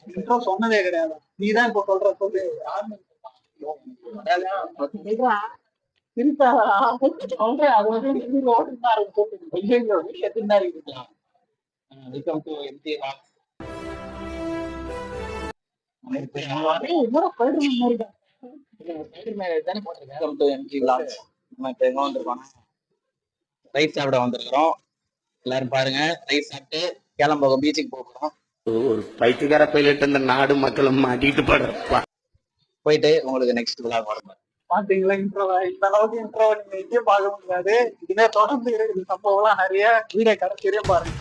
Intro சொன்னதே கிடையாது. நீதான் இப்ப சொல்ற சொல்லு. சிரிப்பா சொல்றேன். அது வந்து ஓட்டுதான் இருக்கு. ஐயோ எதுனா இருக்குங்களா? வெல்கம் டு எம்டி ராக். வெல்கம் டு எம்ஜி லாக்ஸ். நம்ம இப்ப எங்க வந்திருக்கோம்? ரைஸ் சாப்பிட வந்திருக்கிறோம். எல்லாரும் பாருங்க, ரைஸ் சாப்பிட்டு கிளம்போக பீச்சுக்கு போகிறோம். ஒரு பைத்தியக்கார பைலட் இந்த நாடு மக்களும் மாட்டிட்டு படுறப்பா. போயிட்டு உங்களுக்கு நெக்ஸ்ட் விழாக் வரணும். பாத்தீங்களா இன்ட்ரோவா? இந்த அளவுக்கு இன்ட்ரோவா நீங்க எங்கேயும் பார்க்க முடியாது. இதே தொடர்ந்து இருக்குது சம்பவம்லாம் நிறைய. வீடியோ கடைசியே பாருங்க.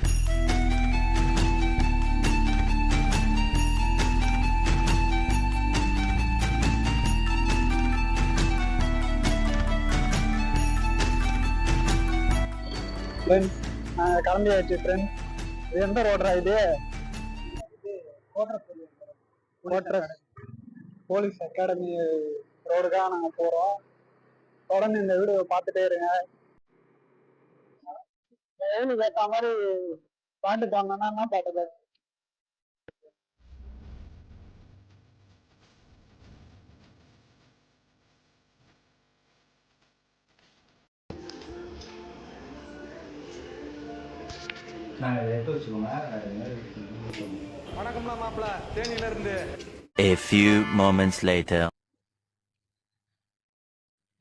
கிளம்பியாச்சு ஃப்ரெண்ட்ஸ். இது எந்த ரோடுரா இது? போலீஸ் அகாடமி ரோடுதான் நாங்க போறோம். தொடர்ந்து இந்த வீடியோ பார்த்துட்டே இருங்க. கேட்ட மாதிரி பாட்டு தாங்கன்னா என்ன பாட்டு? A few moments later.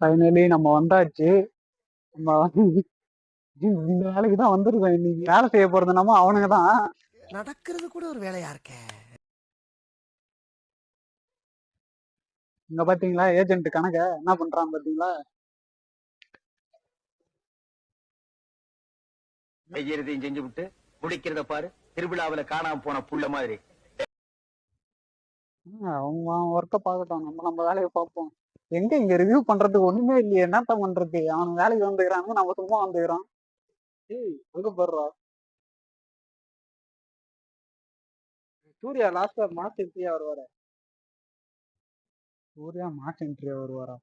Finally நம்ம வந்தாச்சு. நம்ம இந்த வேலைக்கு தான் வந்திருக்கோம். இன்னைக்கு வேலை செய்ய போறது நம்ம அவனுங்க தான். நடக்கிறது கூட ஒரு வேலையா இருக்க. இங்க பாத்தீங்களா ஏஜென்ட் கணக்க என்ன பண்றான் பாத்தீங்களா? செய்யறதையும் செஞ்சு விட்டு முடிக்கிறத பாரு. திருவிழாவில காணாம போன புள்ள மாதிரி. அவங்க ஒர்க்க பாக்கட்டும், நம்ம வேலையை பார்ப்போம். எங்க இங்க ரிவ்யூ பண்றதுக்கு ஒண்ணுமே இல்லையே. என்னத்த பண்றது? அவன் வேலைக்கு வந்துக்கிறாங்க, நம்ம சும்மா வந்துக்கிறோம். ஏய் அங்க போடுறா சூர்யா லாஸ்டா மாஸ் என்ட்ரியா வருவாரு. சூர்யா மாஸ் என்ட்ரியா வருவாரா?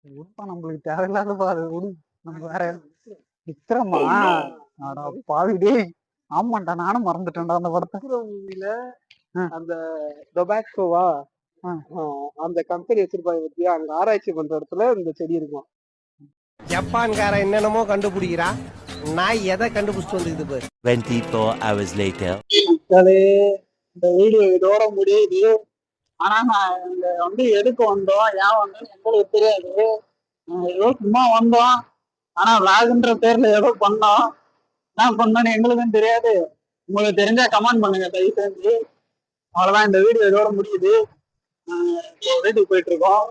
உடுப்பா நம்மளுக்கு தேவையில்லாத பாரு. உடு நம்ம வேற விக்ரமா? ஆடா பாவிடே. ஆமாண்டா நானும் மறந்துட்டேன்டா அந்த படத்தை. மூவில அந்த டொபாக்கோவா அந்த கம்பெனி வச்சிருப்பாங்க பத்தியா? அங்க ஆராய்ச்சி பண்ற இடத்துல இந்த செடி இருக்கும். ஜப்பான்கார என்னென்னமோ கண்டுபிடிக்கிறா. நான் எதை கண்டுபிடிச்சிட்டு வந்துக்குது பாரு. 24 hours later. இந்த வீடியோ இதோட முடியுது. ஆனா நான் இங்க வந்து எதுக்கு வந்தோம், ஏன் வந்தோம் எங்களுக்கு தெரியாது. ஏதோ சும்மா வந்தோம். ஆனா விளாகுன்ற பேர்ல ஏதோ பண்ணோம். என்ன பண்ணோன்னு எங்களுக்கும் தெரியாது. உங்களுக்கு தெரிஞ்சா கமெண்ட் பண்ணுங்க தயவு செஞ்சு. அவ்வளவுதான், இந்த வீடியோ இதோட முடியுது. வீட்டுக்கு போயிட்டு இருக்கோம்.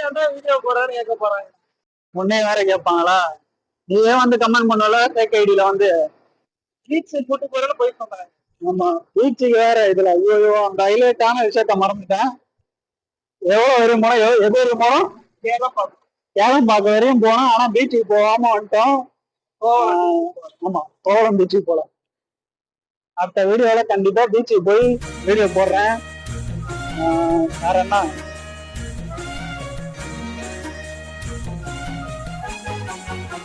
ஏதோ வீடியோ போறான்னு கேட்க போறாங்க. முன்னே வேற கேட்பாங்களா? நீயே வந்து கமெண்ட் பண்ணல ஃபேக் ஐடியில வந்து பீச் கூட்டு போறதுல போய் சொன்னாங்க. ஆமா பீச்சுக்கு வேற இதுல ஐயோ அந்த ஹைலைட்டான விஷயத்த மறந்துட்டேன். எவ்வளவு வரையும் போனோம், எது வரையும் போனோம்? கேளம்பாக்கம் வரையும் போனோம். ஆனா பீச்சுக்கு போகாம வந்துட்டோம். ஆமா கோவளம் பீச்சுக்கு போல. அடுத்த வீடியோல கண்டிப்பா பீச்சுக்கு போய் வீடியோ போடுறேன். வேற என்ன